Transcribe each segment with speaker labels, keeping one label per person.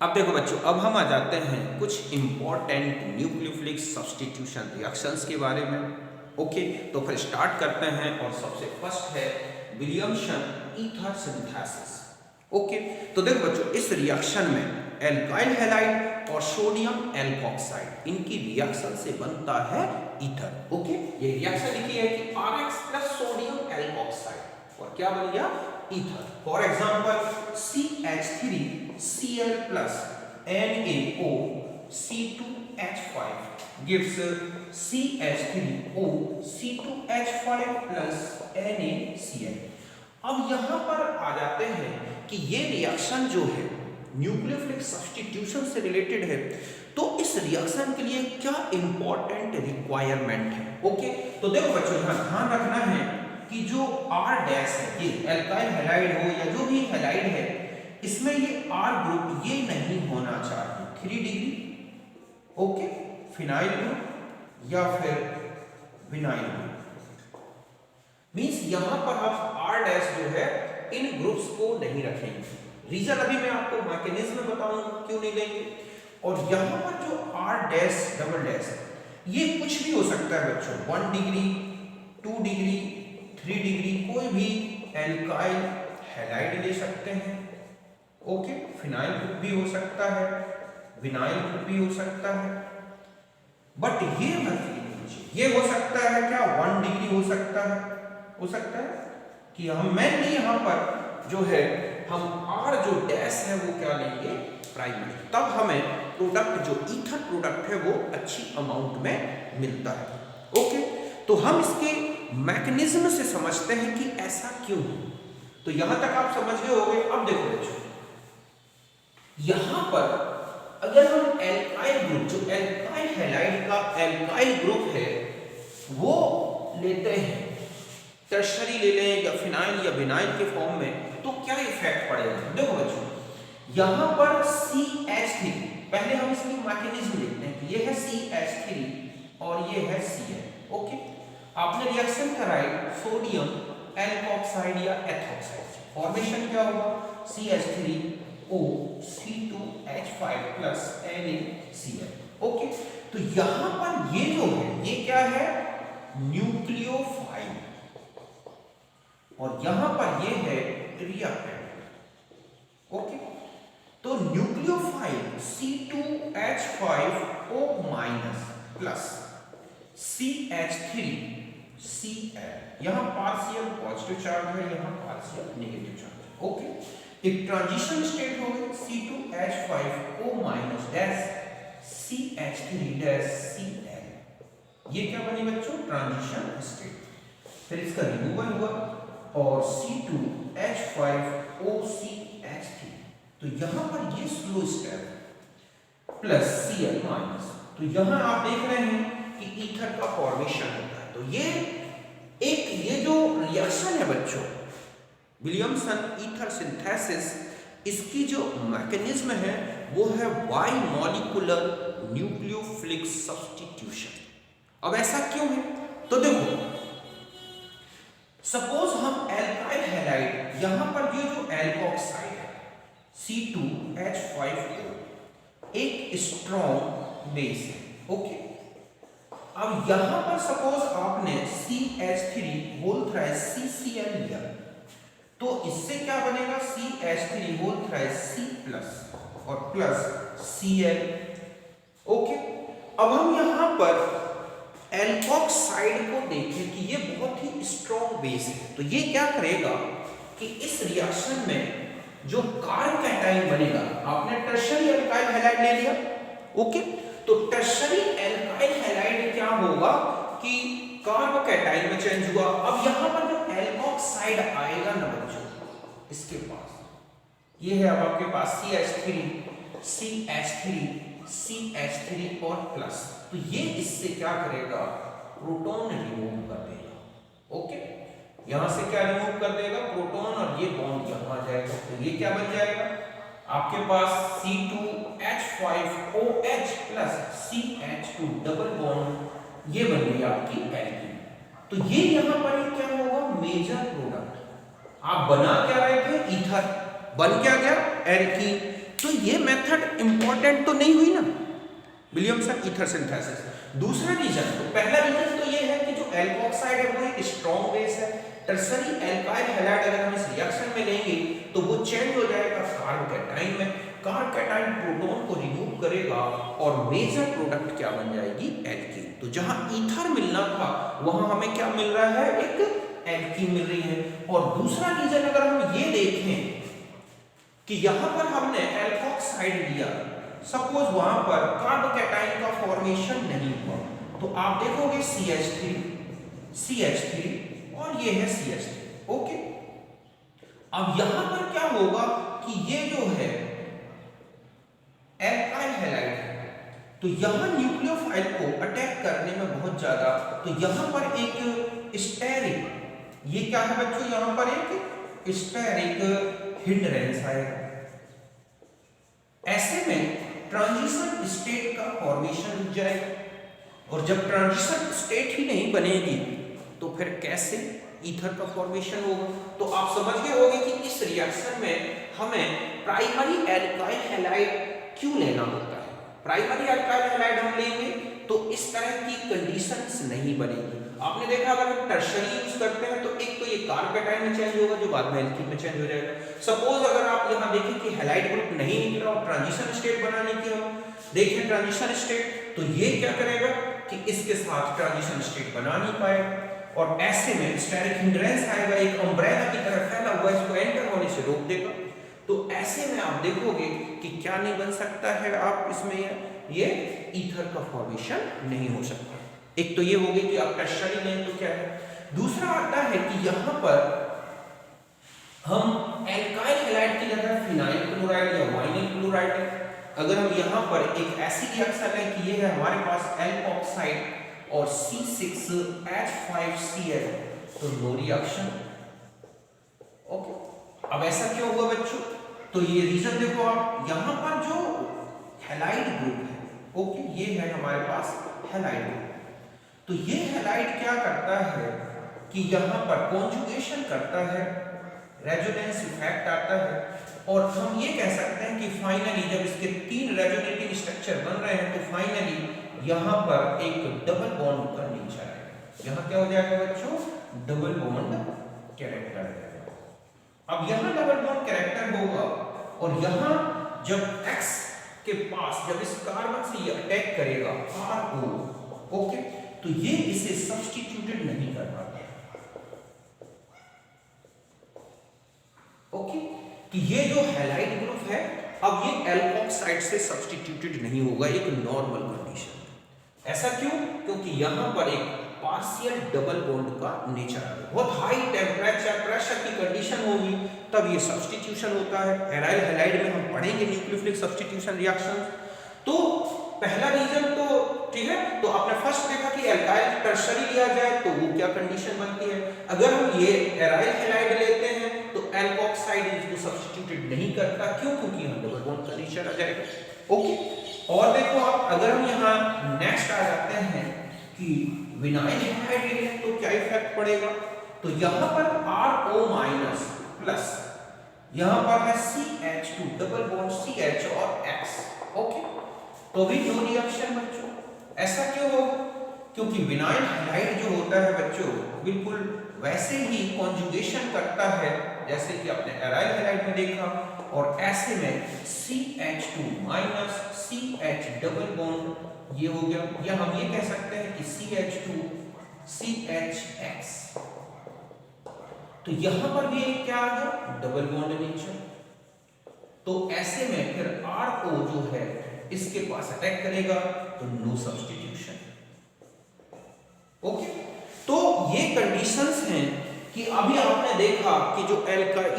Speaker 1: अब देखो बच्चों, अब हम आ जाते हैं कुछ इंपॉर्टेंट न्यूक्लियोफिलिक सब्स्टिट्यूशन रिएक्शंस के बारे में। ओके, तो फिर स्टार्ट करते हैं और सबसे फर्स्ट है विलियमसन ईथर सिंथेसिस। ओके, तो देखो बच्चों, इस रिएक्शन में एल्काइल हैलाइड और सोडियम एल्कोक्साइड इनकी रिएक्शन से बनता है ईथर। ओके, ये रिएक्शन लिखी है कि RX प्लस सोडियम एल्कोक्साइड और क्या बन गया, ether. For example CH3Cl plus NaO C2H5 gives CH3O C2H5 plus NaCl। अब यहां पर आ जाते हैं कि ये रिएक्शन जो है न्यूक्लियोफिलिक सब्स्टिट्यूशन से रिलेटेड है, तो इस रिएक्शन के लिए क्या इंपॉर्टेंट रिक्वायरमेंट है। ओके, तो देखो बच्चों, यहां ध्यान रखना है कि जो R डैश है, ये एल्काइल हैलाइड हो या जो भी हैलाइड है, इसमें ये R ग्रुप ये नहीं होना चाहिए 3 डिग्री। ओके, फिनाइल ग्रुप या फिर विनाइल ग्रुप, मींस यहां पर आप R डैश जो है इन ग्रुप्स को नहीं रखेंगे। रीजन अभी मैं आपको मैकेनिज्म में बताऊंगा क्यों नहीं लेंगे। और यहां पर जो R डैश डबल डैश ये कुछ भी हो सकता है बच्चों, 1 डिग्री 2 डिग्री 3 डिग्री, कोई भी एल्काइल हैलाइड ले सकते हैं। ओके, फिनाइल ग्रुप भी हो सकता है, विनाइल ग्रुप भी हो सकता है, बट ये मत लीजिए। ये हो सकता है क्या, 1 डिग्री हो सकता है कि हम मेनली यहां पर जो है हम R जो डैश है वो क्या लेंगे, प्राइमरी, तब हमें प्रोडक्ट जो ईथर प्रोडक्ट है वो अच्छी अमाउंट में मिलता है। ओके, तो हम इसके मैकेनिज्म से समझते हैं कि ऐसा क्यों है। तो यहां तक आप समझ गए होंगे। अब देखो बच्चों, यहां पर अगर हम एल्काइल ग्रुप, जो एल्काइल हैलाइड का एल्काइल ग्रुप है वो लेते हैं, टर्शरी ले लें या फिनाइल या विनाइल के फॉर्म में, तो क्या इफेक्ट पड़ेगा। देखो बच्चों, यहां पर CH3, पहले हम इसकी मैकेनिज्म देखते हैं कि ये है CH3 और ये है Cl। ओके, आपने रिएक्शन कराई सोडियम एल्कोक्साइड या एथोक्साइड, फॉर्मेशन क्या होगा, CH3O C2H5 plus NaCl। Okay, तो यहां पर ये जो है ये क्या है, न्यूक्लियोफाइल, और यहां पर ये है रिएक्टेंट। ओके, तो nucleophile C2H5O minus plus CH3Cl, यहां पार्शियल पॉजिटिव चार्ज है, यहां पार्शियल नेगेटिव चार्ज है। ओके, एक ट्रांजिशन स्टेट हो गई C2H5O minus dash CH3 dash Cl, ये क्या बनी बच्चों, ट्रांजिशन स्टेट। फिर इसका रिमूवल हुआ और C2H5OCH3, तो यहां पर ये slow step plus Cl minus, तो यहां आप देख रहे हैं कि ईथर का फॉर्मेशन होता है। तो ये जो रिएक्शन है बच्चों, विलियमसन ईथर सिंथेसिस, इसकी जो मैकेनिज्म है वो है बाई मॉलिक्यूलर न्यूक्लियोफिलिक सब्स्टिट्यूशन। अब ऐसा क्यों है, तो देखो, सपोज हम एल्काइल हैलाइड, यहां पर ये जो एल्कोक्साइड है C2H5O एक स्ट्रॉन्ग बेस है। ओके, अब यहां पर सपोज आपने CH3 होल थ्राइस CCl लिया, तो इससे क्या बनेगा, CH3 whole thrice C plus और प्लस Cl। ओके, अब हम यहां पर एल्कोक्साइड को देखें कि ये बहुत ही स्ट्रॉन्ग बेस है, तो ये क्या करेगा कि इस रिएक्शन में जो कार्बोकैटायन बनेगा, आपने टर्शरी एल्काइल हैलाइड ले लिया। ओके, तो टर्शरी एल्काइल हैलाइड क्या होगा कि कार्बोकैटायन में चेंज हुआ। अब यहां पर जो एल्कोक्साइड आएगा ना बच्चों, इसके पास ये है, अब आपके पास CH3 और प्लस, तो ये इससे क्या करेगा, प्रोटॉन रिमूव कर देगा। ओके, यहां से क्या रिमूव कर देगा, प्रोटॉन, और ये बॉन्ड यहां आ जाएगा, तो ये क्या बन जाएगा, आपके पास C2H5OH plus CH2 double bond, ये बन गई आपकी एल्कीन। तो ये यहां पर क्या होगा, मेजर प्रोडक्ट। आप बना क्या रहे थे, ईथर, बन क्या गया, एल्कीन। सो ये मेथड इंपॉर्टेंट तो नहीं हुई ना विलियमसन ईथर सिंथेसिस। दूसरा रीजन, तो पहला रीजन तो ये है कि जो एल्कोक्साइड है वो एक स्ट्रॉन्ग बेस है। टर्सरी एल्काइल हैलाइड अगर हम इस रिएक्शन में लेंगे तो वो चेंज हो जाएगा कार्बोकैटाइन में। कार्बोकैटाइन प्रोटॉन को रिमूव करेगा और मेजर प्रोडक्ट क्या बन जाएगी, एल्कीन। तो जहां ईथर मिलना था वहां हमें क्या मिल रहा है, एक एल्कीन मिल रही है। और दूसरा रीजन अगर हम ये देखें कि यहां पर हमने एल्कोक्साइड लिया, सपोज वहां पर कार्बोकैटाइन का फॉर्मेशन नहीं हुआ, तो आप देखोगे CH3 और ये है CH3। ओके, अब यहां पर क्या होगा कि ये जो है एल्काइल हैलाइड है, तो यहां न्यूक्लियोफाइल को अटैक करने में बहुत ज्यादा, तो यहां पर एक स्टेरिक, ये क्या है बच्चों, यहां पर एक स्टेरिक हिंड्रेंस आएगा। ऐसे में ट्रांजिशन स्टेट का फॉर्मेशन रुक जाएगा, और जब ट्रांजिशन स्टेट ही नहीं बनेगी तो फिर कैसे ईथर का फॉर्मेशन होगा। तो आप समझ गए होंगे कि इस रिएक्शन में हमें प्राइमरी एल्काइल हैलाइड क्यों लेना होता है। प्राइमरी एल्काइल हैलाइड हम लेंगे तो इस तरह की कंडीशंस नहीं बनेगी। आपने देखा अगर हम टर्शरी यूज करते हैं तो एक तो ये कार्बोकैटाइन में चेंज होगा जो बाद में एल्कीन में चेंज हो जाएगा। सपोज अगर आप यहाँ देखें कि हैलाइड ग्रुप नहीं निकला और ट्रांजिशन स्टेट बनाने की हम देखें ट्रांजिशन स्टेट, तो ये क्या करेगा कि इसके साथ ट्रांजिशन स्टेट बना नहीं पाएगा, और ऐसे में स्टेरिक हिंड्रेंस आएगा, एक अम्ब्रेला की तरह फैला हुआ, इसको एंटर होने से रोक देगा। तो ऐसे में आप देखोगे कि क्या नहीं बन सकता है, आप इसमें ये ईथर का फॉर्मेशन नहीं हो सकता। एक तो ये हो गई कि आप टर्शरी लें तो क्या है। दूसरा आता है कि यहाँ पर हम एल्काइल हैलाइड की जगह फिनाइल क्लोराइड या वाइनिल क्लोराइड है, अगर हम यहाँ पर एक ऐसी रिएक्शन है कि ये है हमारे पास एल्कोक्साइड और C6H5Cl, तो नो रिएक्शन। ओके, अब ऐसा क्यों हुआ बच्चों, तो ये रीजन देखो आप, यहाँ पर जो हैलाइड ग्रुप है, ओके, ये है हमारे पास हैलाइड ग्रुप, तो ये हैलाइड क्या करता है कि यहाँ पर कॉन्जुगेशन करता है, रेजोनेंस इफेक्ट आता है, और हम ये कह सकते हैं कि फाइनली जब इसके 3 रेजोनेटिंग स्ट्रक्चर बन रहे हैं तो फाइनली यहाँ पर एक डबल बॉन्ड का नेचर है। यहाँ क्या हो जाएगा बच्चों, डबल बॉन्ड कैरेक्टर है। अब यहाँ डबल बॉन्ड कैरेक्टर होगा, और यहाँ जब X के पास जब इस कार्बन से ये अटैक करेगा RO, ओके, तो ये इसे सब्स्टिट्यूटेड नहीं कर पाता। ओके, कि ये जो हैलाइड ग्रुप है अब ये एल्कोक्साइड से सब्स्टिट्यूटेड नहीं होगा एक नॉर्मल कंडीशन। ऐसा क्यों, क्योंकि यहाँ पर एक पार्शियल डबल बॉन्ड का नेचर है, बहुत हाई टेम्परेचर प्रेशर की कंडीशन होगी तब ये सब्स्टिट्यूशन होता है। एराइल हैलाइड में हम पढ़ेंगे न्यूक्लियोफिलिक सब्स्टिट्यूशन रिएक्शन। तो पहला रीजन तो ठीक है, तो आपने फर्स्ट देखा कि एल्काइल टर्शरी लिया जाए तो वो क्या कंडीशन बनती है। अगर हम ये एराइल हैलाइड लेते हैं तो एल्कोक्साइड इसको सब्स्टिट्यूटेड नहीं करता, क्यों, क्योंकि यहाँ डबल बॉन्ड का नेचर आ जाएगा। ओके, और देखो आप अगर हम यहाँ नेक्स्ट आ जाते हैं कि विनाइल हैलाइड लें तो क्या इफेक्ट पड़ेगा, तो यहाँ पर RO माइनस प्लस, यहाँ पर है CH2 डबल बॉन्ड CH और X, ओके, तो भी नो रिएक्शन बच्चों। ऐसा क्यों होगा, क्योंकि विनाइल हैलाइड जो होता है बच्चों बिल्कुल वैसे ही कॉन्जुगेशन करता है जैसे कि आपने एराइल हैलाइड में देखा, और ऐसे में CH2 minus CH double bond ये हो गया, या हम ये कह सकते हैं कि CH2 CHX, तो यहां पर भी एक क्या आ गया, डबल बॉन्ड नेचर। तो ऐसे में फिर RO जो है इसके पास अटैक करेगा तो नो सब्स्टिट्यूशन। ओके, तो ये कंडीशंस हैं कि अभी आपने देखा कि जो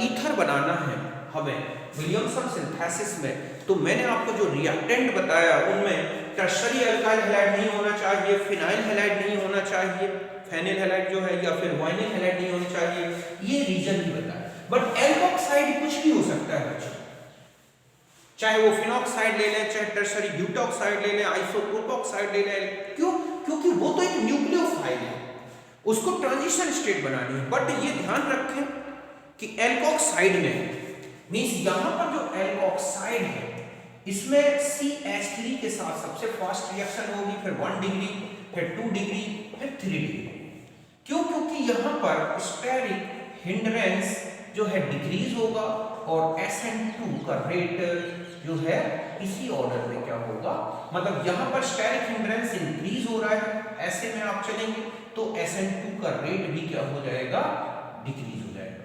Speaker 1: ईथर बनाना है हमें विलियमसन सिंथेसिस में, तो मैंने आपको जो रिएक्टेंट बताया उनमें टर्शरी एल्काइल हैलाइड नहीं होना चाहिए, फिनाइल हैलाइड नहीं होना चाहिए, फेनिल हैलाइड जो है, या फिर वाइनिल हैलाइड नहीं होना चाहिए, ये रीजन ही बताया। बट एल्कोक्साइड कुछ भी हो सकता है बच्चों, चाहे वो फिनॉक्साइड ले लें, चाहे टर्शरी ब्यूटॉक्साइड ले लें, आइसोप्रोपॉक्साइड ले लें, क्यों, क्योंकि वो तो एक न्यूक्लियोफाइल है, उसको ट्रांजिशन स्टेट बनानी है। बट ये ध्यान रखें कि एल्कोक्साइड में मींस यहां पर जो एल्कोक्साइड है इसमें CH3 के साथ सबसे फास्ट रिएक्शन होगी, फिर 1 डिग्री, फिर 2 डिग्री, फिर 3 डिग्री। क्यों? क्योंकि यहां पर स्टेरिक हिंड्रेंस जो है डिक्रीज होगा और SN2 का रेट जो है इसी ऑर्डर में क्या होगा, मतलब यहां पर स्टेरिक हिंड्रेंस इंक्रीज हो रहा है, ऐसे में आप चलेंगे तो SN2 का रेट भी क्या हो जाएगा, डिक्रीज हो जाएगा।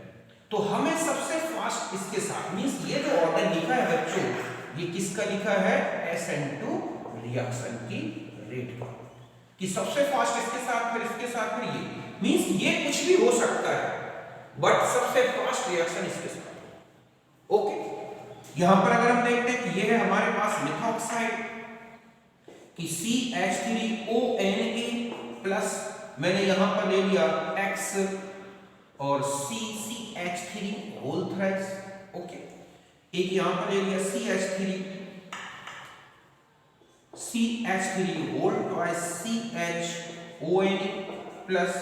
Speaker 1: तो हमें सबसे फास्ट इसके साथ, मींस ये जो ऑर्डर लिखा है बच्चों, ये किसका लिखा है, SN2 रिएक्शन की रेट का, कि सबसे फास्ट इसके साथ, फिर इसके साथ, फिर ये, मींस ये कुछ भी हो सकता है बट सबसे फास्ट रिएक्शन इसके साथ। ओके, यहां पर अगर हम देखते हैं कि ये है हमारे पास मिथॉक्साइड कि CH3ONA प्लस मैंने यहां पर ले लिया X और CH3 होल थ्राइस। ओके, एक यहां पर ले लिया CH3 whole twice CHONA plus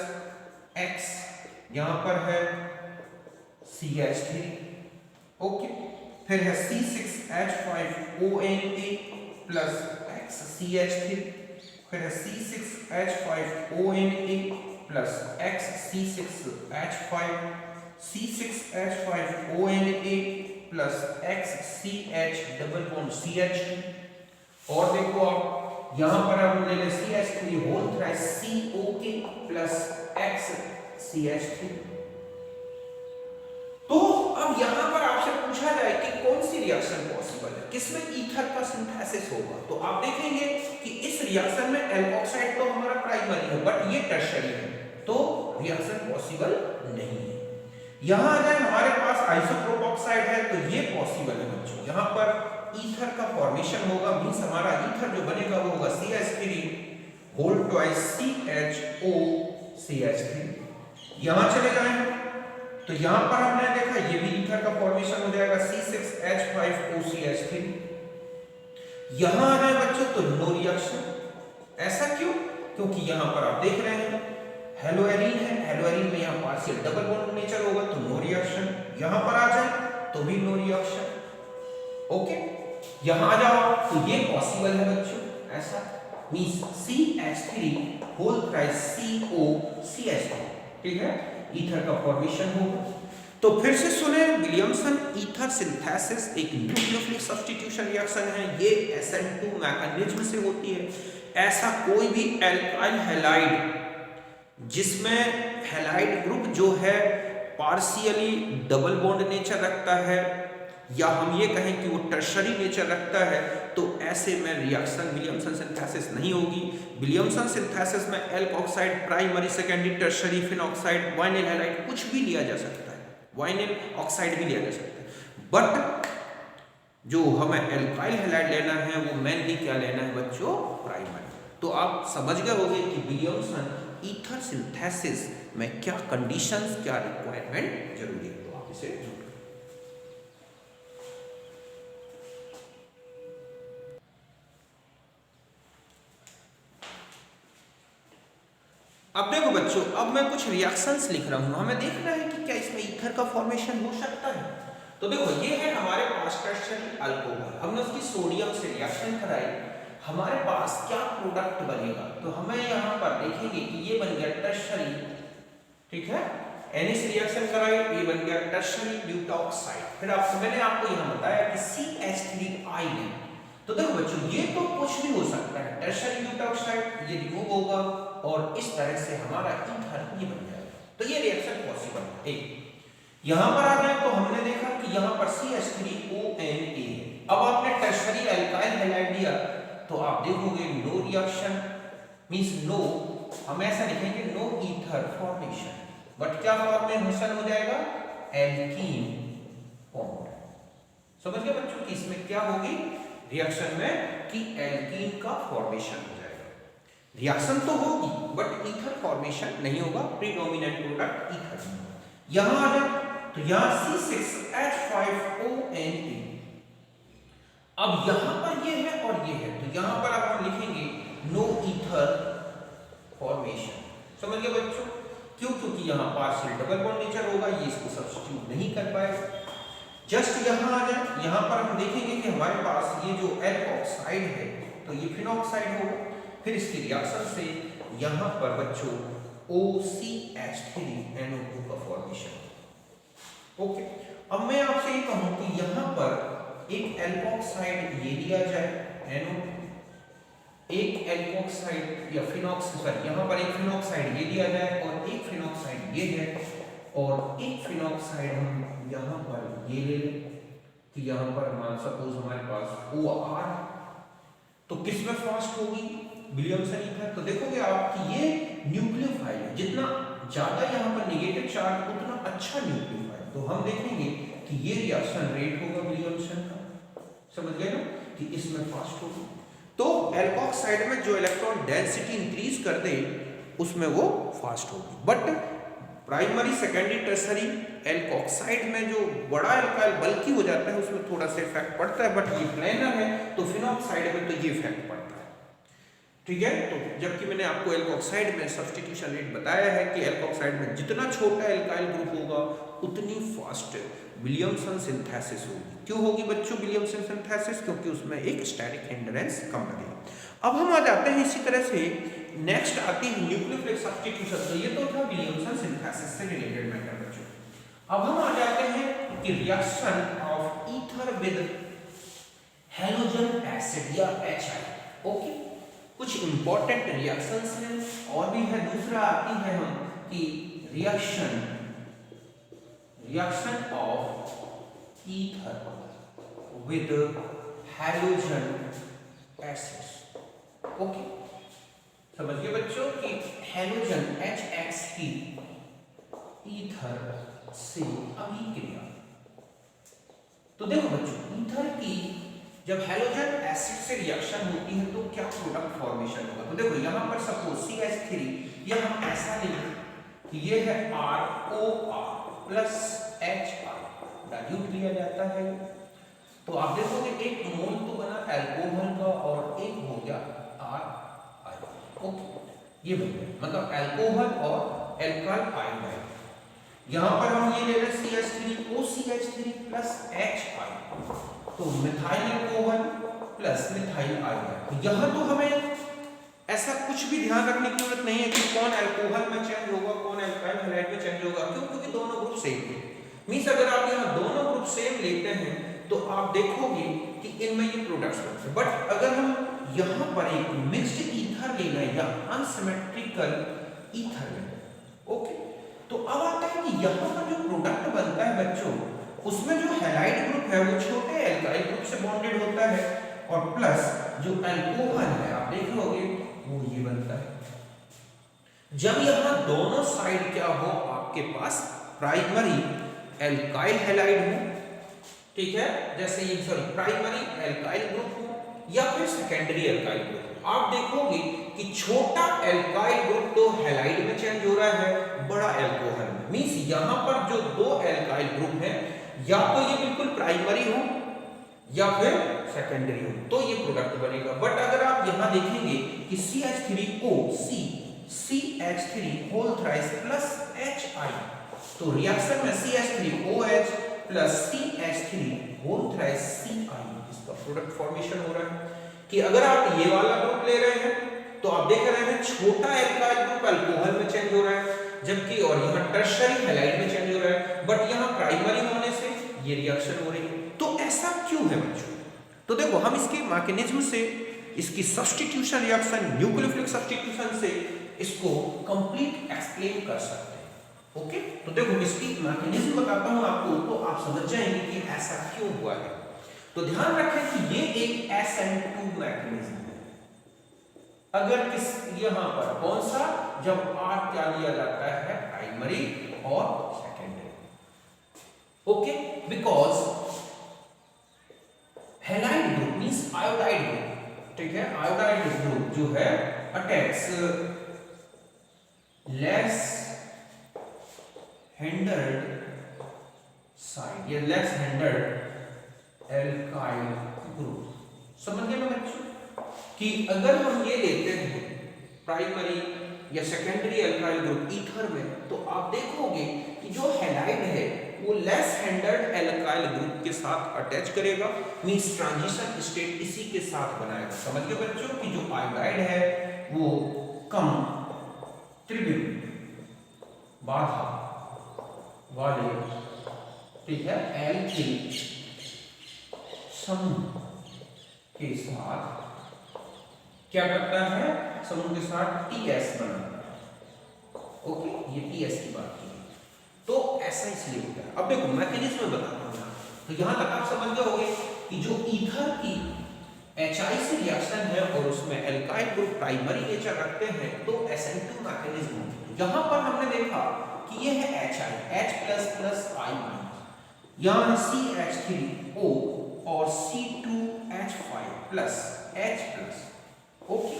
Speaker 1: X, यहां पर है CH3। ओके, फिर है C6H5ONA प्लस X CH3, फिर है C6H5ONA plus X C6H5ONA plus X CH double bond CH2। और देखो आप यहां पर हम ले लें CH3 whole thrice COK plus X CH3। तो अब यहां पर आपसे पूछा जाए कि कौन सी रिएक्शन पॉसिबल है, किसमें ईथर का सिंथेसिस होगा, तो आप देखेंगे कि इस रिएक्शन में एल्कोक्साइड तो हमारा प्राइमरी है बट ये टर्शियरी है, तो रिएक्शन पॉसिबल नहीं है। यहां आ जाए हमारे पास आइसोप्रोपॉक्साइड है तो ये पॉसिबल है बच्चों, यहां पर ईथर का फॉर्मेशन होगा, मींस हमारा ईथर जो बनेगा वो होगा CH3 whole twice CHO CH3। यहां चले जाएं तो यहां पर हमने देखा ये भी ईथर का फॉर्मेशन हो जाएगा C6H5OCH3। यहां आ जाए बच्चों तो नो रिएक्शन, ऐसा क्यों? क्योंकि यहां पर आप देख रहे हैं हेलोएरीन है, हेलोएरीन में यहां पार्शियल डबल बॉन्ड नेचर होगा तो नो रिएक्शन। यहां पर आ जाए तो भी नो रिएक्शन। ओके, यहां आ जाओ तो ये पॉसिबल है बच्चों, ऐसा means CH3 whole thrice COCH3, ठीक है, ईथर का फॉर्मेशन होगा। तो फिर से सुने, विलियमसन ईथर सिंथेसिस एक न्यूक्लियोफिलिक सब्स्टिट्यूशन रिएक्शन है, ये SN2 मैकेनिज्म से होती है। ऐसा कोई भी एल्काइल हैलाइड जिसमें हैलाइड ग्रुप जो है पार्शियली डबल बॉन्ड नेचर रखता है या हम ये कहें कि वो टर्शरी नेचर रखता है, तो ऐसे में रिएक्शन विलियमसन सिंथेसिस नहीं होगी। विलियमसन सिंथेसिस में alkoxide primary, secondary, tertiary, phenoxide, vinyl halide कुछ भी लिया जा सकता है, वाइनिल ऑक्साइड भी लिया जा सकता है, बट जो हमें एल्काइल हैलाइड लेना है वो मेनली क्या लेना है बच्चों, प्राइमरी। तो आप समझ गए होंगे कि विलियमसन ईथर सिंथेसिस में क्या कंडीशंस, क्या रिक्वायरमेंट जरूरी है, तो आप इसे नोट करें। अब देखो बच्चों, अब मैं कुछ रिएक्शंस लिख रहा हूं, हमें देखना है कि क्या इसमें ईथर का फॉर्मेशन हो सकता है। तो देखो ये है हमारे पास टर्शियरी अल्कोहल, हमने उसकी सोडियम से रिएक्शन कराई, हमारे पास क्या प्रोडक्ट बनेगा, तो हमें यहाँ पर देखेंगे कि ये बन गया टर्शियरी, ठीक है, Na से रिएक्शन कराई, ये बन गया टर्शियरी ब्यूटॉक्साइड। फिर मैंने आपको यहाँ बताया कि CH3I है, तो देखो बच्चों ये तो कुछ भी हो सकता है, टर्शियरी ब्यूटॉक्साइड ये रिमूव होगा और इस तरह से हमारा ईथर ये बन जाएगा, तो ये रिएक्शन पॉसिबल है। यहां पर आ गए तो हमने देखा कि यहां पर CH3ONA है। अब आपने टर्शियरी अल्काइल हैलाइड दिया तो आप देखोगे नो रिएक्शन, मींस नो, हम ऐसा लिखेंगे नो ईथर फॉर्मेशन, बट क्या फॉर्मेशन हो जाएगा, एल्कीन बॉन्ड। समझ गए बच्चों कि इसमें क्या होगी रिएक्शन में, कि एल्कीन का फॉर्मेशन हो जाएगा। रिएक्शन तो होगी बट ईथर फॉर्मेशन नहीं होगा, प्रीडोमिनेंट प्रोडक्ट ईथर। यहां आ जाए तो यहां C6H5ONA, अब यहां पर ये है और ये है, तो यहां पर अब हम लिखेंगे नो ईथर फॉर्मेशन। समझ गए बच्चों, क्यों? क्योंकि यहां पार्शियल डबल बॉन्ड नेचर होगा, ये इसको सब्स्टिट्यूट नहीं कर पाएगा। जस्ट यहाँ आ जाए, यहाँ पर हम देखेंगे कि हमारे पास ये जो एल्कोक्साइड है तो ये फिनॉक्साइड होगा, फिर इसकी रिएक्शन से यहाँ पर बच्चों OCH3NO2 का फॉर्मेशन। ओके, अब मैं आपसे ये कहूँ कि यहाँ पर एक एल्कोक्साइड ये लिया जाए NO2, एक एल्कोक्साइड या फिनॉक्साइड, यहाँ पर एक फिनॉक्साइड ये लिया जाए और एक फिनॉक्साइड ये है, और एक फिनॉक्साइड हम यहाँ पर ये ले लें कि यहाँ पर मान सपोज हमारे पास OR, तो किसमें फास्ट होगी? Williamson ether. तो देखोगे आप कि ये न्यूक्लियोफाइल है, जितना ज्यादा यहाँ पर नेगेटिव चार्ज उतना अच्छा न्यूक्लियोफाइल। तो हम देखेंगे कि ये रिएक्शन रेट होगा विलियमसन का, समझ गए ना, कि इसमें फास्ट होगी। तो एल्कोक्साइड में जो इलेक्ट्रॉन डेंसिटी इंक्रीज कर दे उसमें वो फास्ट होगी, but primary secondary tertiary alkoxide में जो बड़ा एल्काइल बल्कि हो जाता है उसमें थोड़ा सा इफेक्ट पड़ता है, बट ये प्लेनर है तो फिनॉक्साइड में तो ये इफेक्ट पड़ता है, ठीक है। तो जबकि मैंने आपको एल्कोक्साइड में सब्स्टिट्यूशन रेट बताया है कि एल्कोक्साइड में जितना छोटा एल्काइल ग्रुप होगा उतनी फास्ट विलियमसन सिंथेसिस होगी। क्यों होगी बच्चों विलियमसन सिंथेसिस? क्योंकि उसमें एक स्टैटिक हिंड्रेंस कम लगेगा। अब हम आ जाते हैं इसी तरह से नेक्स्ट आती है न्यूक्लियोफिलिक सब्स्टिट्यूशन। तो ये तो था विलियमसन सिंथेसिस से रिलेटेड मैटर बच्चों। अब हम आ जाते हैं कि reaction of ether with halogen acid या HI। ओके, कुछ इंपॉर्टेंट रिएक्शंस हैं और भी है। दूसरा आती है हम कि reaction of ether with halogen acid. Okay, समझिए बच्चों कि हैलोजन HX की ईथर से अभिक्रिया। तो देखो बच्चों, ईथर की जब हैलोजन एसिड से रिएक्शन होती है तो क्या प्रोडक्ट फॉर्मेशन होगा? तो देखो यहाँ पर सपोज CH3 या हम ऐसा लिखें कि ये है ROR प्लस HI डाइल्यूट लिया जाता है। तो आप देखोगे एक मोल तो बना अल्कोहल का और एक हो गया RI। ओके, ये बन गया, मतलब अल्कोहल और एल्काइल आयोडाइड। यहाँ पर हम ये ले रहे हैं CH3 OCH3 प्लस HI, तो methyl alcohol plus methyl iodide. यहाँ तो हमें ऐसा कुछ भी ध्यान रखने की जरूरत नहीं है कि कौन अल्कोहल में चेंज होगा कौन एल्काइल हैलाइड में चेंज होगा। क्यों? क्योंकि दोनों ग्रुप सेम है। मींस अगर आप यहाँ दोनों ग्रुप सेम लेते हैं तो आप देखोगे कि इनमें ये प्रोडक्ट्स बनते हैं। बट अगर हम यहाँ पर एक मिक्स्ड ईथर लेना है या अनसिमेट्रिकल ईथर लेना, ओके, तो अब आता है कि यहाँ पर जो प्रोडक्ट बनता है बच्चों उसमें जो हैलाइड ग्रुप है वो छोटे एल्काइल ग्रुप से बॉन्डेड होता है और प्लस जो अल्कोहल है आप देख लोगे वो ये बनता है। जब यहाँ दोनों साइड क्या हो आपके पास प्राइमरी एल्काइल हैलाइड हो, ठीक है, जैसे ये प्राइमरी एल्काइल ग्रुप हो या फिर सेकेंडरी एल्काइल ग्रुप, आप देखोगे कि छोटा एल्काइल ग्रुप तो हैलाइड में चेंज हो रहा है बड़ा एल्कोहल में। मींस यहाँ पर जो दो एल्काइल ग्रुप है या तो ये बिल्कुल प्राइमरी हो या फिर सेकेंडरी हो तो ये प्रोडक्ट बनेगा। बट अगर आप यहाँ देखेंगे कि CH3O CH3 whole thrice plus HI, तो रिएक्शन में CH3OH plus CH3 whole thrice CI इसका प्रोडक्ट फॉर्मेशन हो रहा है। कि अगर आप ये वाला ग्रुप ले रहे हैं तो आप देख रहे हैं छोटा एल्काइल ग्रुप अल्कोहल में चेंज हो रहा है, जबकि और यहाँ टर्शरी हैलाइड में चेंज हो रहा है, बट यहाँ प्राइमरी होने से ये रिएक्शन हो रही है। तो ऐसा क्यों है बच्चों? तो देखो हम इसके मैकेनिज्म से इसकी सब्स्टिट्यूशन रिएक्शन न्यूक्लियोफिलिक सब्स्टिट्यूशन से इसको कंप्लीट एक्सप्लेन कर सकते हैं। ओके, तो देखो इसकी मैकेनिज्म बताता हूं आपको तो आप समझ जाएंगे कि ऐसा क्यों हुआ है। तो ध्यान रखें कि ये एक SN2 मैकेनिज्म है। अगर किस यहां पर कौन सा, जब R क्या लिया जाता है प्राइमरी और secondary, okay, because halide group means iodide group, ठीक है, आयोडाइड ग्रुप जो है अटैक्स लेस हिंडर्ड साइड या लेस हिंडर्ड एल्काइल ग्रुप। समझ गए ना बच्चों कि अगर हम ये लेते हैं प्राइमरी या सेकेंडरी एल्काइल ग्रुप ईथर में तो आप देखोगे कि जो हैलाइड है वो लेस हैंडल्ड एल्काइल ग्रुप के साथ अटैच करेगा, मींस ट्रांजिशन स्टेट इसी के साथ बनाएगा। समझ गए बच्चों कि जो आयोडाइड है वो कम त्रिविम बाधा वाले, ठीक है, एल्किल समूह के साथ क्या करता है, समूह के साथ टीएस बनाता है। ओके, ये टीएस की बात की। तो ऐसा इसलिए होता है। अब देखो मैकेनिज्म में बताता हूं यहाँ। तो यहां तक आप समझ गए होंगे कि जो ईथर की HI से रिएक्शन है और उसमें एल्काइल ग्रुप प्राइमरी नेचर रखते हैं तो SN2 मैकेनिज्म। यहां पर हमने देखा कि ये है HI, H++I-, यहाँ CH3O और C2H5 H+। ओके,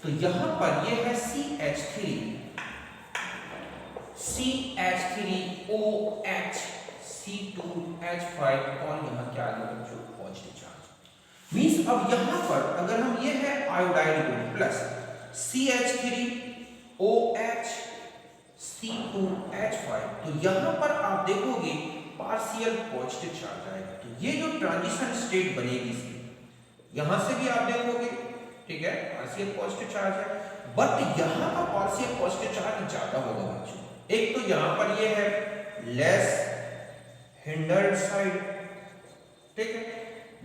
Speaker 1: तो यहां पर ये है CH3OH C2H5 और यहाँ क्या आ गया बच्चों, पॉजिटिव चार्ज। मींस अब यहाँ पर अगर हम ये है iodide group plus CH3OH C2H5, तो यहाँ पर आप देखोगे पार्शियल पॉजिटिव चार्ज आएगा। तो ये जो ट्रांजिशन स्टेट बनेगी इसकी, यहां से भी आप देखोगे, ठीक है, पार्शियल पॉजिटिव चार्ज है, बट यहाँ का पार्शियल पॉजिटिव चार्ज ज्यादा होगा बच्चों। एक तो यहाँ पर ये है लेस हिंडर्ड साइड, ठीक है,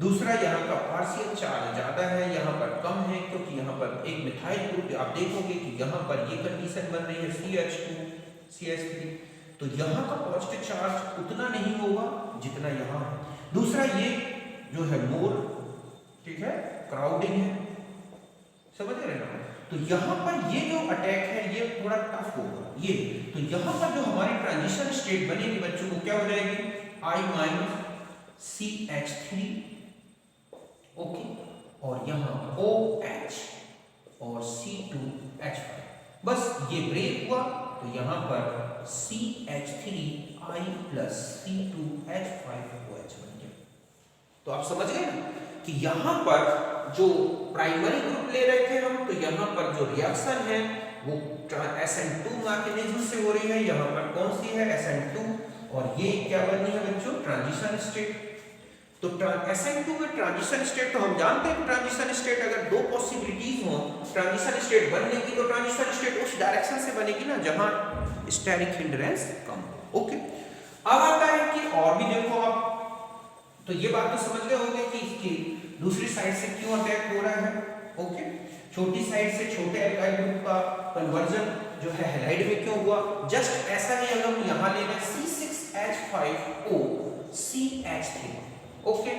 Speaker 1: दूसरा यहाँ का पार्शियल चार्ज ज्यादा है, यहाँ पर कम है, क्योंकि यहाँ पर एक मिथाइल ग्रुप आप देखोगे कि यहाँ पर ये कंडीशन बन रही है CH2 CH3, तो यहाँ का पॉजिटिव चार्ज उतना नहीं होगा जितना यहाँ है। दूसरा ये जो है मोर, ठीक है, क्राउडिंग है, समझ रहे ना। तो यहाँ पर ये जो अटैक है ये थोड़ा टफ होगा ये। तो यहाँ पर जो हमारी ट्रांजिशन स्टेट बनेगी बच्चों को क्या हो जाएगी, I- CH3, ओके, और यहाँ OH और C2H5, बस ये ब्रेक हुआ तो यहाँ पर CH3I + C2H5OH बन गया। तो आप समझ गए ना कि यहाँ पर जो प्राइमरी ग्रुप ले रहे थे हम, तो यहाँ पर जो रिएक्शन है वो SN2 मैकेनिज्म से हो रही है। यहाँ पर कौन सी है, SN2, और ये क्या बनी है बच्चों, ट्रांजिशन स्टेट। तो SN2 में ट्रांजिशन स्टेट, तो हम जानते हैं ट्रांजिशन स्टेट अगर दो पॉसिबिलिटीज हो ट्रांजिशन स्टेट बनने की, तो ट्रांजिशन स्टेट उस डायरेक्शन से बनेगी ना जहां स्टेरिक हिंड्रेंस कम हो। ओके, अब आता है कि और भी देखो आप, तो ये बात तो समझ गए होंगे कि इसकी दूसरी साइड से क्यों अटैक हो रहा है। ओके, छोटी साइड से छोटे एल्काइल ग्रुप का कन्वर्जन जो है हैलाइड में क्यों हुआ, जस्ट ऐसा ही अगर हम यहां ले लें C6H5O CH3, ओके,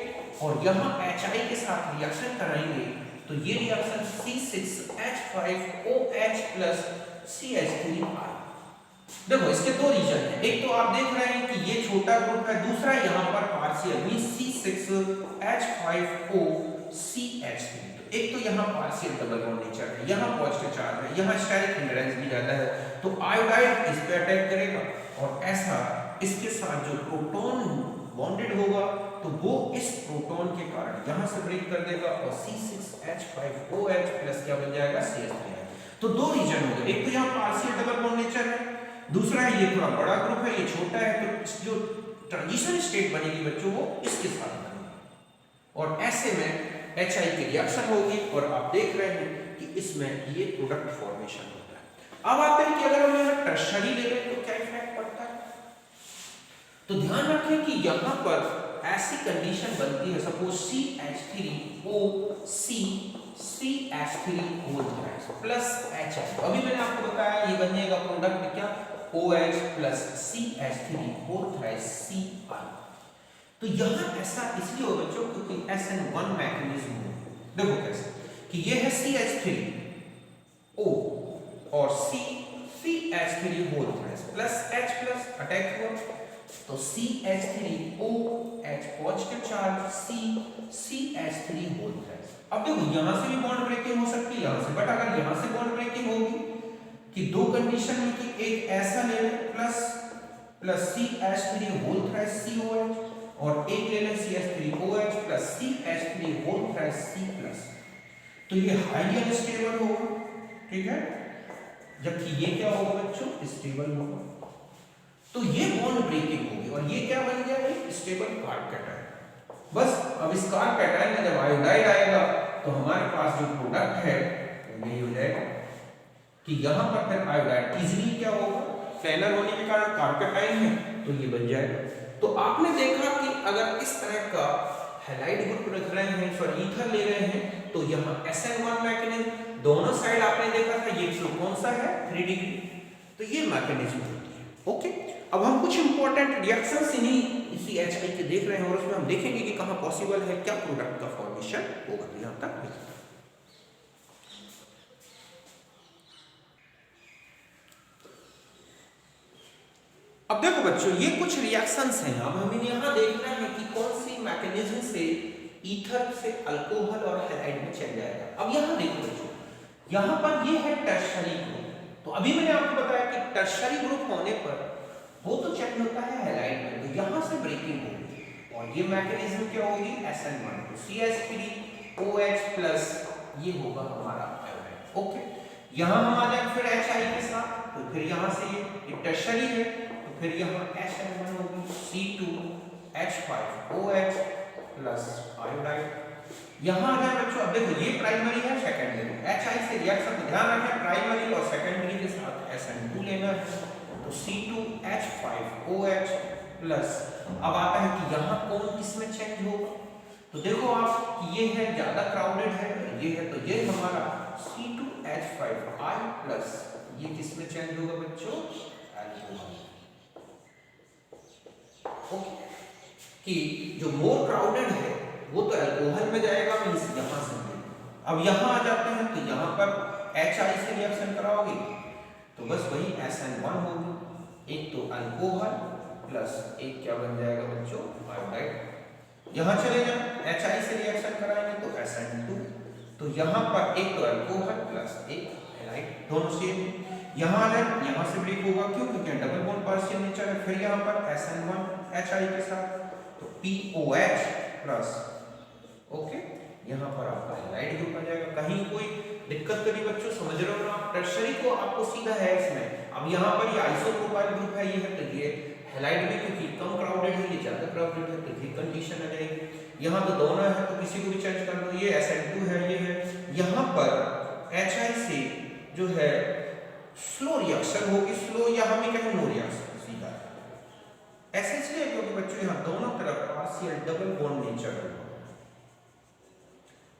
Speaker 1: और यहां HI के साथ रिएक्शन कराएंगे तो ये रिएक्शन C6H5OH + CH3I। देखो इसके दो रीजन है, एक तो आप देख रहे हैं कि ये छोटा ग्रुप है, दूसरा यहाँ पर पार्शियल मींस C6H5O CH3। तो एक तो यहाँ पार्शियल डबल बॉन्ड नेचर है, यहाँ पॉजिटिव चार्ज है, यहाँ स्टेरिक हिंड्रेंस भी ज्यादा है, तो आयोडाइड इस पे अटैक करेगा और ऐसा इसके साथ जो प्रोटॉन बॉन्डेड होगा तो वो इस प्रोटॉन के कारण यहाँ से ब्रेक कर देगा और C6H5OH + क्या बन जाएगा, CH3I। तो दो रीजन हो गए, एक तो यहाँ पार्शियल डबल बॉन्ड नेचर है, दूसरा है ये थोड़ा बड़ा ग्रुप है, ये छोटा है, तो जो ट्रांजिशन स्टेट बनेगी बच्चों वो इसके साथ बनेगी और ऐसे में HI की रिएक्शन होगी और आप देख रहे हैं कि इसमें ये प्रोडक्ट फॉर्मेशन होता है। अब आते हैं कि अगर हम यहाँ टर्शरी ले लें तो क्या इफेक्ट पड़ता है। तो ध्यान रखें कि यहाँ पर ऐसी कंडीशन बनती है, suppose CH3O CH3 whole plus HI, अभी मैंने आपको बताया ये बन जाएगा प्रोडक्ट क्या, OH + CH3 होल CI। तो यहाँ ऐसा इसलिए हो बच्चों क्योंकि SN1 मैकेनिज्म हो। देखो कैसे कि ये है CH3O और CH3 whole plus H+ attack हुआ तो CH3OH positive charge CH3 whole. अब देखो यहां से भी बॉन्ड ब्रेकिंग हो सकती है यहां से, बट अगर यहां से बॉन्ड ब्रेकिंग होगी कि दो कंडीशन में कि एक ऐसा ले लें प्लस CH3 होल COH और एक ले लें CH3OH + CH3 होल C+, तो ये हाईली अनस्टेबल होगा, ठीक है, जबकि ये क्या होगा बच्चों, स्टेबल होगा। तो ये बॉन्ड ब्रेकिंग होगी और ये क्या बन गया, एक स्टेबल कार्ब कैटायन। बस अब इस कार्ब कैटायन में जब आयोडाइड आएगा तो हमारे पास जो प्रोडक्ट है वो यही हो जाएगा कि यहाँ पर फिर आयोडाइड इजीली क्या होगा, प्लेनर होने के कारण कार्ब कैटायन है तो ये बन जाएगा। तो आपने देखा कि अगर इस तरह का हैलाइड ग्रुप रख रहे हैं, सॉरी ईथर ले रहे हैं, तो यहाँ SN1 मैकेनिज्म दोनों साइड आपने देखा था, ये फ्लो कौन सा है 3 डिग्री, तो ये मैकेनिज्म होती है। ओके, अब हम कुछ इंपॉर्टेंट रिएक्शंस इन्हीं इसी HI के देख रहे हैं और उसमें हम देखेंगे कि कहाँ पॉसिबल है, क्या प्रोडक्ट का फॉर्मेशन होगा। यहाँ तक अब देखो बच्चों, ये कुछ रिएक्शंस हैं, अब हमें यहाँ देखना है कि कौन सी मैकेनिज्म से ईथर से अल्कोहल और हैलाइड में चल जाएगा। अब यहाँ देखो बच्चों, यहाँ पर ये है टर्शरी ग्रुप, तो अभी मैंने आपको बताया कि टर्शरी ग्रुप होने पर वो तो चेंज होता है हैलाइड में, तो यहाँ से ब्रेकिंग होगी और ये मैकेनिज्म क्या होगी SN1, तो CH3OH प्लस ये होगा हमारा आयोडाइड। ओके, यहाँ हम आ जाए फिर HI के साथ, तो फिर यहाँ से ये टर्शरी है, तो फिर यहाँ SN1 होगी C2H5OH प्लस आयोडाइड। यहाँ आ जाए बच्चों, अब देखो ये प्राइमरी है सेकेंडरी, HI से रिएक्शन को ध्यान रखें, प्राइमरी और सेकेंडरी के साथ SN2 लेना है, तो C2H5OH प्लस। अब आता है कि यहाँ कौन किसमें चेंज होगा, तो देखो आप कि ये है ज्यादा क्राउडेड है, ये है, तो ये हमारा C2H5I प्लस, ये किसमें चेंज होगा बच्चों, अल्कोहल। ओके, कि जो मोर क्राउडेड है वो तो अल्कोहल में जाएगा, मींस यहाँ से। अब यहाँ आ जाते हैं, तो यहाँ पर HI से रिएक्शन कराओगे तो बस वही SN1 होगी, एक तो अल्कोहल प्लस एक क्या बन जाएगा बच्चों, आयोडाइड। यहाँ चले जाए HI से रिएक्शन कराएंगे तो SN2, तो यहाँ पर एक तो अल्कोहल प्लस एक हैलाइड, दोनों सेम। यहाँ आ जाए, यहाँ से ब्रेक होगा, क्यों, क्योंकि डबल बॉन्ड पार्शियल नेचर है। फिर यहाँ पर SN1 HI के साथ, तो POH प्लस, ओके, यहाँ पर आपका हैलाइड ग्रुप आ जाएगा। कहीं कोई दिक्कत तो नहीं बच्चों, समझ रहे हो ना आप, टर्शरी को आपको सीधा है इसमें। अब यहाँ पर ये आइसोप्रोपाइल ग्रुप है, ये है, तो ये हैलाइड भी क्योंकि कम क्राउडेड है, ये ज्यादा क्राउडेड है, तो ये कंडीशन आ जाएगी। यहाँ तो दोनों है, तो किसी को भी चेंज कर दो, ये SN2 है, ये है। यहाँ पर HI से जो है स्लो रिएक्शन होगी, स्लो या हम ही कहें नो रिएक्शन, सीधा ऐसे इसलिए क्योंकि बच्चों यहाँ दोनों तरफ पार्शियल डबल बॉन्ड नेचर है,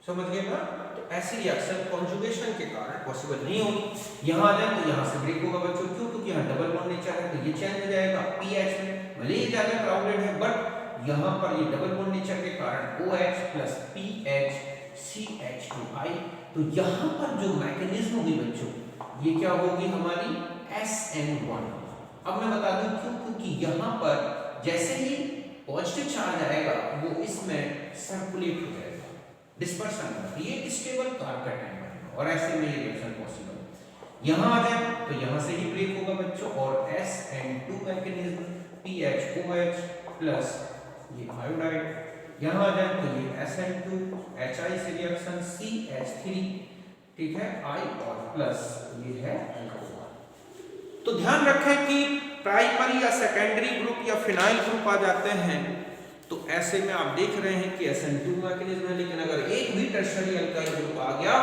Speaker 1: समझ गए ना। तो ऐसी रिएक्शन कॉन्जुगेशन के कारण पॉसिबल नहीं होगी। यहाँ आ जाए तो यहाँ से ब्रेक होगा बच्चों, क्यों, क्योंकि यहाँ डबल बॉन्ड नेचर है, तो ये चेंज हो जाएगा PH में, भले ही ज्यादा क्राउडेड है, बट यहाँ पर ये डबल बॉन्ड नेचर के कारण OH प्लस PH CH2I, तो यहाँ पर जो मैकेनिज्म होगी बच्चों, ये क्या होगी हमारी SN1। अब मैं बता दूं क्यों, क्योंकि यहाँ पर जैसे ही पॉजिटिव चार्ज आएगा वो इसमें सर्कुलेट हो जाएगा, डिस्पर्शन होगा, ये स्टेबल कार्ब कैटायन बनेगा और ऐसे में ये रिएक्शन पॉसिबल है। यहाँ आ जाए तो यहाँ से ही ब्रेक होगा बच्चों और SN2 मैकेनिज्म PHOH प्लस ये आयोडाइड। यहाँ आ जाए तो ये SN2 HI से रिएक्शन CH3, ठीक है, I और प्लस ये है अल्कोहल। तो ध्यान रखें कि प्राइमरी या सेकेंडरी ग्रुप या फिनाइल ग्रुप आ जाते हैं, तो ऐसे में आप देख रहे हैं कि SN2 मैकेनिज्म है, लेकिन अगर एक भी टर्शरी अल्काइल ग्रुप आ गया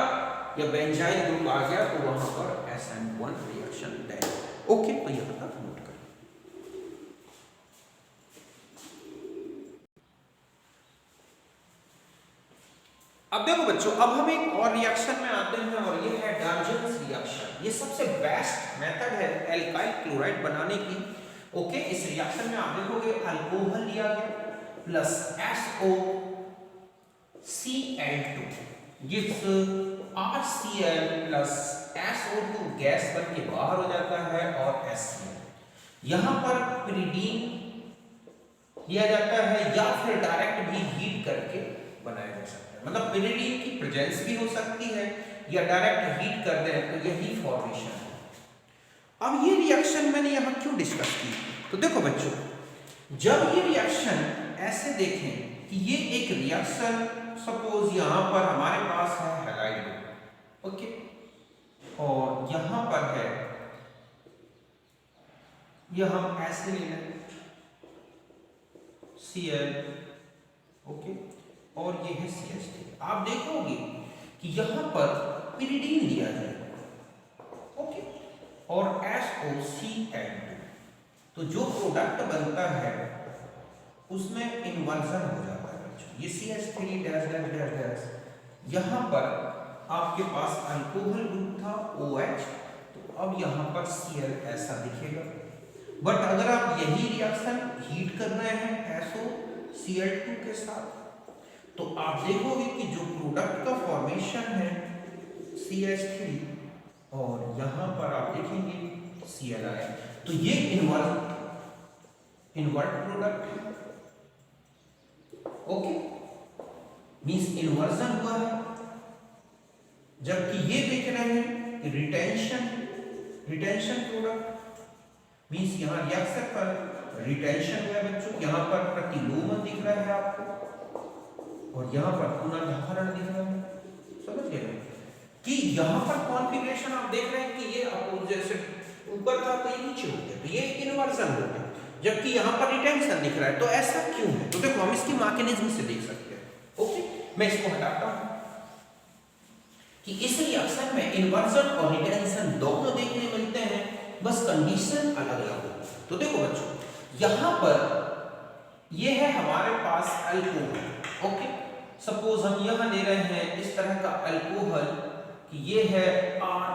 Speaker 1: या बेंजाइल ग्रुप आ गया तो वहां पर SN1 रिएक्शन डेड। ओके, तो यहां तक नोट करें। अब देखो बच्चों, अब हम एक और रिएक्शन में आते हैं और ये है डार्जन्स रिएक्शन। ये सबसे बेस्ट मेथड है एल्काइल क्लोराइड बनाने की। ओके, इस रिएक्शन में आप देखोगे अल्कोहल लिया गया plus SOCl2 gives RCl plus SO2 gas बन के बाहर हो जाता है और HCl। यहाँ पर पिरिडीन लिया जाता है या फिर डायरेक्ट भी हीट करके बनाया जा सकता है, मतलब पिरिडीन की प्रेजेंस भी हो सकती है या डायरेक्ट हीट कर दें तो यही फॉर्मेशन है। अब ये रिएक्शन मैंने यहाँ क्यों डिस्कस की, तो देखो बच्चों, जब ये रिएक्शन ऐसे देखें कि ये एक रिएक्शन, सपोज यहाँ पर हमारे पास है हैलाइड ग्रुप, ओके, और यहाँ पर है, यह हम ऐसे ले लें, Cl, ओके, और ये है CH3। आप देखोगे कि यहाँ पर पिरिडीन लिया जाएगा, ओके, और SOCl2, तो जो प्रोडक्ट बनता है उसमें इन्वर्जन हो जाता है बच्चों। ये CH3 dash dash dash dash, यहाँ पर आपके पास अल्कोहल ग्रुप था OH, तो अब यहाँ पर Cl ऐसा दिखेगा। बट अगर आप यही रिएक्शन हीट कर रहे हैं SOCl2 के साथ, तो आप देखोगे कि जो प्रोडक्ट का फॉर्मेशन है CH3, और यहाँ पर आप देखेंगे Cl आया, तो ये इन्वर्ट प्रोडक्ट है, ओके, मींस इन्वर्जन हुआ है। जबकि ये देख रहे हैं कि रिटेंशन प्रोडक्ट, मींस यहाँ रिएक्शन पर रिटेंशन हुआ है बच्चों, यहाँ पर प्रतिलोमन दिख रहा है आपको, और यहाँ पर पुनर्धारण दिख रहा है। समझ गए कि यहाँ पर कॉन्फ़िगरेशन आप देख रहे हैं कि ये आपको जैसे ऊपर था तो ये नीचे हो गया, तो ये इन्वर्जन हो गया, जबकि यहाँ पर रिटेंशन दिख रहा है। तो ऐसा क्यों है? तो देखो हम इसकी मैकेनिज्म से देख सकते हैं, ओके। मैं इसको हटाता हूं कि इस रिएक्शन में इन्वर्जन और रिटेंशन दोनों देखने मिलते हैं, बस कंडीशन अलग अलग होती है। तो देखो बच्चों, यहाँ पर ये है हमारे पास अल्कोहल, ओके, सपोज हम यहाँ ले रहे हैं इस तरह का अल्कोहल कि ये है R,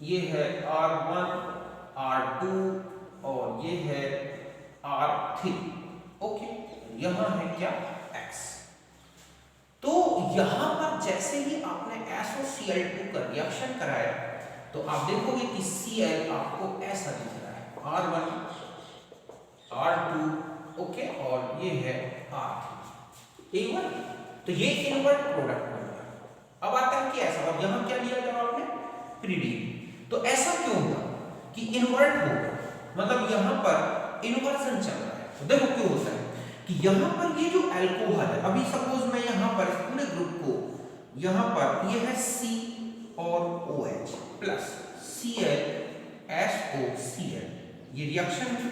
Speaker 1: ये है R1, R2 और ये है R3, ओके, यहाँ है क्या X। तो यहाँ पर जैसे ही आपने SOCl2 का रिएक्शन कराया, तो आप देखोगे कि Cl आपको ऐसा दिख रहा है, R1, R2, ओके, और ये है R3, इन्वर्ट। तो ये इन्वर्ट प्रोडक्ट बन गया। अब आता है कि ऐसा, अब यहाँ क्या लिया जब आपने पिरिडीन, तो ऐसा क्यों हुआ कि इन्वर्ट हो गया, मतलब यहाँ पर इन्वर्जन चल रहा है। तो देखो क्यों होता है कि यहाँ पर ये जो अल्कोहल है, अभी सपोज मैं यहाँ पर पूरे ग्रुप को, यहाँ पर ये है C और OH प्लस Cl SOCl, ये रिएक्शन है।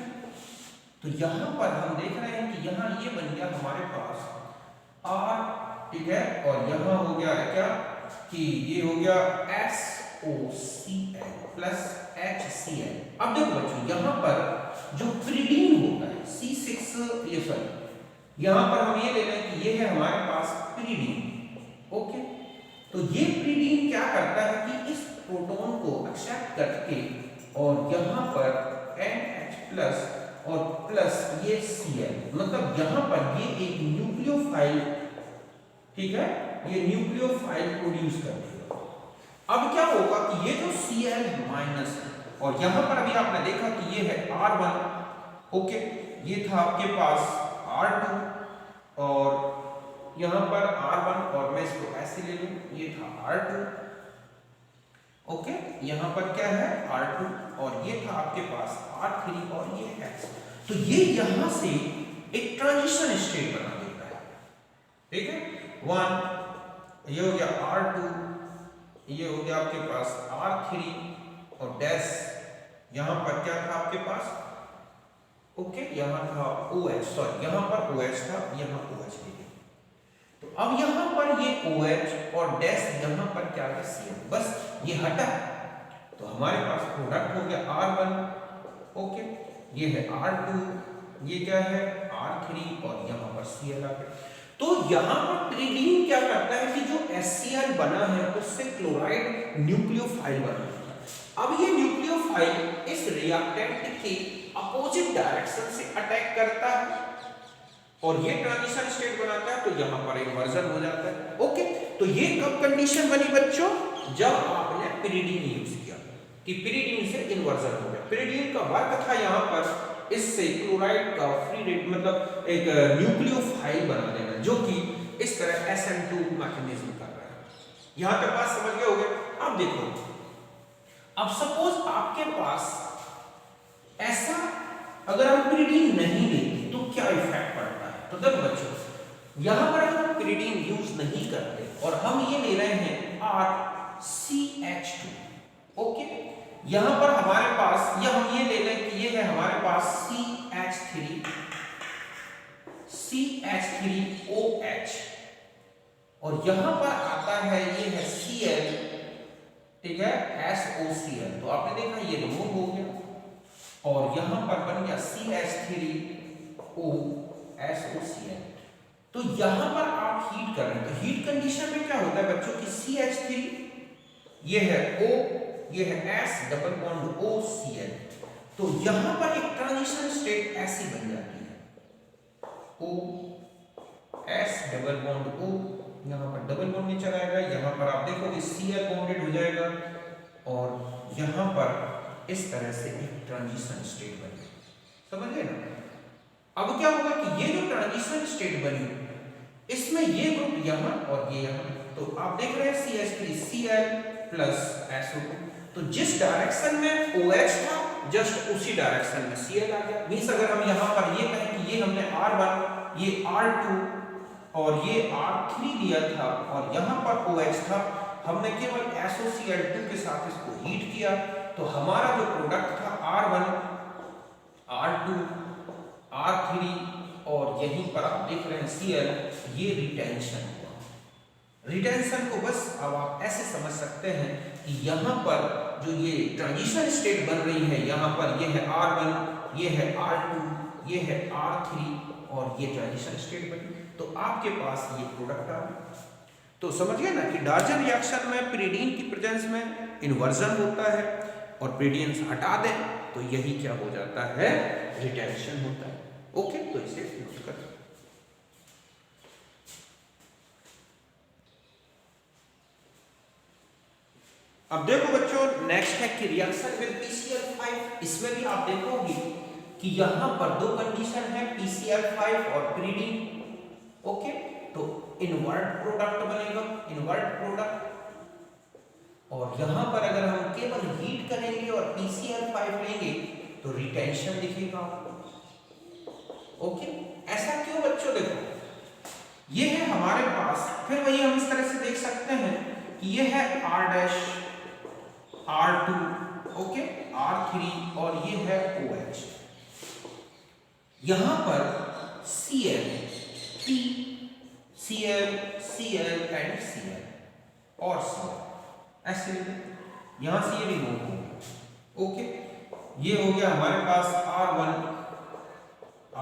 Speaker 1: तो यहाँ पर हम देख रहे हैं कि यहाँ ये बन गया हमारे पास R, ठीक है, और यहाँ हो गया है क्या कि ये हो गया SOCl प्लस HCl। अब देखो बच्चों, यहाँ पर जो पिरिडीन होता है C6, ये सॉरी, यहाँ पर हम ये ले रहे हैं कि ये है हमारे पास पिरिडीन, ओके। तो ये पिरिडीन क्या करता है कि इस प्रोटॉन को एक्सेप्ट करके और यहाँ पर NH प्लस और प्लस ये Cl, मतलब यहाँ पर ये एक न्यूक्लियोफाइल, ठीक है, ये न्यूक्लियोफाइल प्रोड्यूस कर देगा। अब क्या होगा कि ये जो Cl माइनस है, और यहाँ पर अभी आपने देखा कि ये है R1, ओके, ये था आपके पास R2, और यहाँ पर R1, और मैं इसको ऐसे ले लूं, ये था R2, ओके, यहाँ पर क्या है R2, और ये था आपके पास R3, और ये X। तो ये यहाँ से एक ट्रांजिशन स्टेट बना देता है, ठीक है, 1, ये हो गया R2, ये हो गया आपके पास R3, और डैश यहाँ पर क्या था आपके पास, ओके, यहाँ था OH, सॉरी यहाँ पर OH था, यहाँ OH ले गए। तो अब यहाँ पर ये OH और डैश यहाँ पर क्या है Cl, बस ये हटा, तो हमारे पास प्रोडक्ट हो गया R1, ओके, ये है R2, ये क्या है R3, और यहाँ पर Cl आ गया। तो यहाँ पर पिरिडीन क्या करता है कि जो HCl बना है उससे क्लोराइड न्यूक्लियोफाइल बना है। अब ये न्यूक्लियोफाइल इस रिएक्टेंट के अपोजिट डायरेक्शन से अटैक करता है और ये ट्रांजिशन स्टेट बनाता है, तो यहाँ पर इन्वर्जन हो जाता है, ओके। तो ये कब कंडीशन बनी बच्चों, जब आपने पिरिडीन यूज किया कि पिरिडीन से इन्वर्जन हो गया। पिरिडीन का वर्क था यहाँ पर इससे क्लोराइड का फ्री रेट, मतलब एक न्यूक्लियोफाइल बना देना, जो कि इस तरह SN2 मैकेनिज्म कर रहा है। यहाँ तक बात समझ गए होंगे। अब देखो, अब सपोज आपके पास ऐसा अगर हम पिरिडीन नहीं लेते तो क्या इफेक्ट पड़ता है। तो देखो बच्चों, यहां पर अगर हम पिरिडीन यूज नहीं करते और हम ये ले रहे हैं RCH2, ओके, यहां पर हमारे पास, या हम ये ले लें कि ये है हमारे पास CH3, CH3OH और यहां पर आता है ये है Cl, ठीक है, SOCl। तो आपने देखा ये रिमूव हो गया और यहां पर बन गया CH3OSOCl। तो यहां पर आप हीट कर रहे हैं, तो हीट कंडीशन में क्या होता है बच्चों कि CH3 ये है O, ये है S डबल बॉन्ड OCl। तो यहां पर एक ट्रांजिशन स्टेट ऐसी बन जाती है O S double bond O, यहां पर डबल बॉन्ड में चलाएगा, यहां पर आप देखोगे Cl बॉन्डेड हो जाएगा और यहां पर इस तरह से एक ट्रांजिशन स्टेट बनेगी। समझ गए ना? अब क्या होगा कि ये जो ट्रांजिशन स्टेट बनी इसमें ये ग्रुप यहां और ये यहां, तो आप देख रहे हैं CH3Cl प्लस SO2। तो जिस डायरेक्शन में OH था जस्ट उसी डायरेक्शन में Cl आ गया। मींस अगर हम यहां पर ये कहें कि ये हमने R1, ये R2 और ये R3 लिया था और यहां पर OH था, हमने केवल SOCl2 के साथ इसको हीट किया, तो हमारा जो प्रोडक्ट था R1, R2, R3 और यहीं पर आप देख रहे हैं Cl, ये रिटेंशन हुआ। रिटेंशन को बस अब आप ऐसे समझ सकते हैं कि यहां पर जो ये ट्रांजिशन स्टेट बन रही है, यहां पर ये है R1, ये है R2, ये है R3 और ये ट्रांजिशन स्टेट बनी, तो आपके पास ये प्रोडक्ट आ गया। तो समझिए ना कि डार्जन रिएक्शन में पिरिडीन की प्रेजेंस में इन्वर्जन होता है और पिरिडीन्स हटा दें तो यही क्या हो जाता है, रिटेंशन होता है। ओके, तो इसे यूज करें। अब देखो बच्चों, नेक्स्ट है कि रिएक्शन विद PCl5। इसमें भी आप देखोगे कि यहां पर दो कंडीशन है, PCl5 और पिरिडीन। ओके, तो इनवर्ट प्रोडक्ट बनेगा, इनवर्ट प्रोडक्ट। और यहां पर अगर हम केवल हीट करेंगे और PCl5 लेंगे तो रिटेंशन दिखेगा आपको। ओके, ऐसा क्यों बच्चों? देखो ये है हमारे पास, फिर वही हम इस तरह से देख सकते हैं कि ये है R' R2, ओके, R3 और ये है OH। यहां पर Cl, P, Cl, Cl and Cl और Cl ऐसे, यहां से ये रिमूव हो गया। ओके, ये हो गया हमारे पास R1,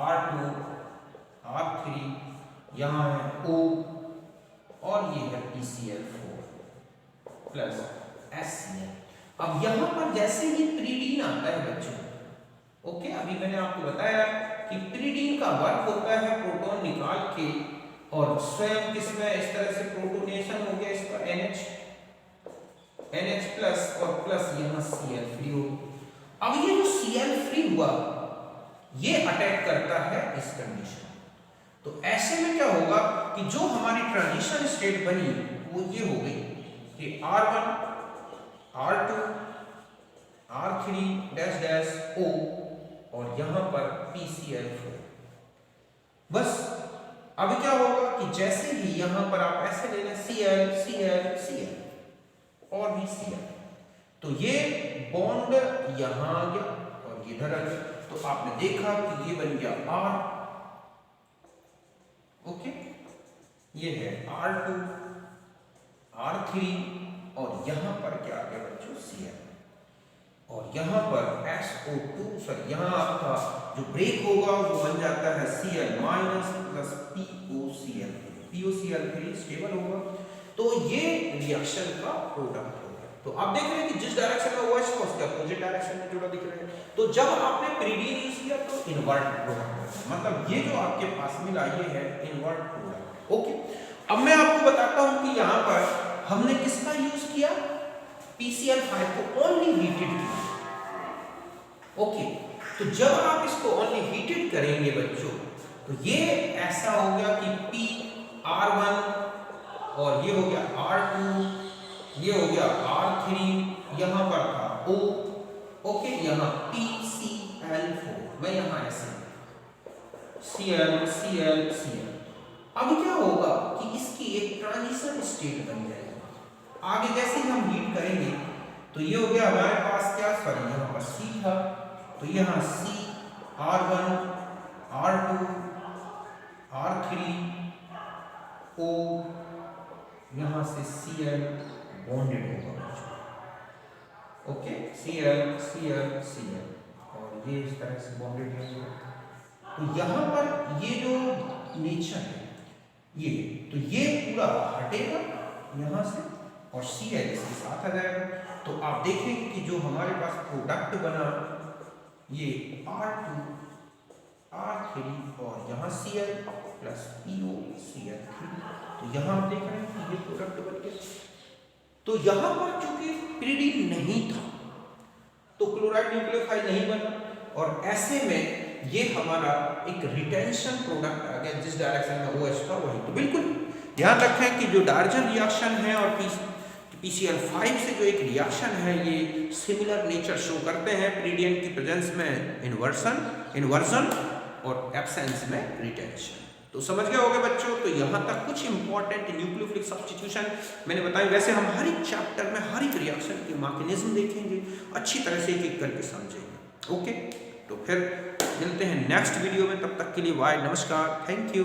Speaker 1: R2, R3, यहां है O और ये है PCl4 प्लस HCl। अब यहां पर जैसे ही पिरिडीन आता है बच्चों, ओके, अभी मैंने आपको बताया कि पिरिडीन का वर्क होता है प्रोटॉन निकाल के और स्वयं किसमें इस तरह से प्रोटोनेशन हो गया इसका NH प्लस और प्लस यहां Cl फ्री हो। अब ये जो Cl फ्री हुआ ये अटैक करता है इस कंडीशन। तो ऐसे में क्या होगा कि जो हमारी ट्रांजिशन स्टेट बनी वो ये हो गई कि R1, R2, R3 dash dash O और यहां पर PCl4। बस अब क्या होगा कि जैसे ही यहां पर आप ऐसे ले लें Cl, Cl, Cl और भी Cl, तो ये बॉन्ड यहां आ गया और इधर आ गया, तो आपने देखा कि ये बन गया R। ओके, ये है R2, R3 और यहां पर क्या आ गया बच्चों, Cl और यहां पर SO2, सॉरी यहां आपका जो ब्रेक होगा वो बन जाता है Cl minus plus POCl, POCl3 stable होगा। तो ये रिएक्शन का प्रोडक्ट हो गया। तो आप देख रहे हैं कि जिस डायरेक्शन में OH था उसके अपोजिट डायरेक्शन में जुड़ा दिख रहा है। तो जब आपने पिरिडीन यूज किया तो इनवर्ट प्रोडक्ट, मतलब ये जो आपके पास मिला ये है इनवर्ट प्रोडक्ट। ओके, अब मैं आपको बताता हूं कि यहां पर हमने किसका यूज किया, PCl5 को ओनली हीटेड किया। ओके, तो जब आप इसको ओनली हीटेड करेंगे बच्चों तो ये ऐसा हो गया कि P R1 और ये हो गया R2, ये हो गया R3, यहां पर था O, ओके, यहां PCl4, मैं यहां ऐसे Cl, Cl, Cl। अब क्या होगा कि इसकी एक ट्रांजिशन स्टेट बन जाएगी। आगे जैसे ही हम हीट करेंगे तो ये हो गया हमारे पास क्या, सॉरी यहां पर C था, तो यहां C, R1, R2, R3O यहाँ से Cl बॉन्डेड होगा बच्चों। ओके, Cl Cl Cl और ये इस तरह से बॉन्डेड होगा। तो यहाँ पर ये जो नेचर है ये, तो ये पूरा हटेगा यहाँ से और Cl इसके साथ आ जाएगा। तो आप देखेंगे कि जो हमारे पास प्रोडक्ट बना ये R2 R3 और यहाँ Cl प्लस POCl3। तो यहाँ आप देख रहे हैं कि ये प्रोडक्ट बन गया। तो यहाँ पर चूंकि पिरिडीन नहीं था तो क्लोराइड न्यूक्लियोफाइल नहीं बना और ऐसे में ये हमारा एक रिटेंशन प्रोडक्ट आ गया जिस डायरेक्शन में OH था वही। तो बिल्कुल ध्यान रखें कि जो डार्जन रिएक्शन है और PCl5 से जो एक रिएक्शन है ये सिमिलर नेचर शो करते हैं, पिरिडियन की प्रेजेंस में इन्वर्जन और एब्सेंस में रिटेंशन। तो समझ गए होंगे बच्चों। तो यहाँ तक कुछ इंपॉर्टेंट न्यूक्लियोफिलिक सब्स्टिट्यूशन मैंने बताया। वैसे हम हर एक चैप्टर में हर एक रिएक्शन के मैकेनिज्म देखेंगे, अच्छी तरह से एक एक करके समझेंगे। ओके, तो फिर मिलते हैं नेक्स्ट वीडियो में, तब तक के लिए बाय, नमस्कार, थैंक यू।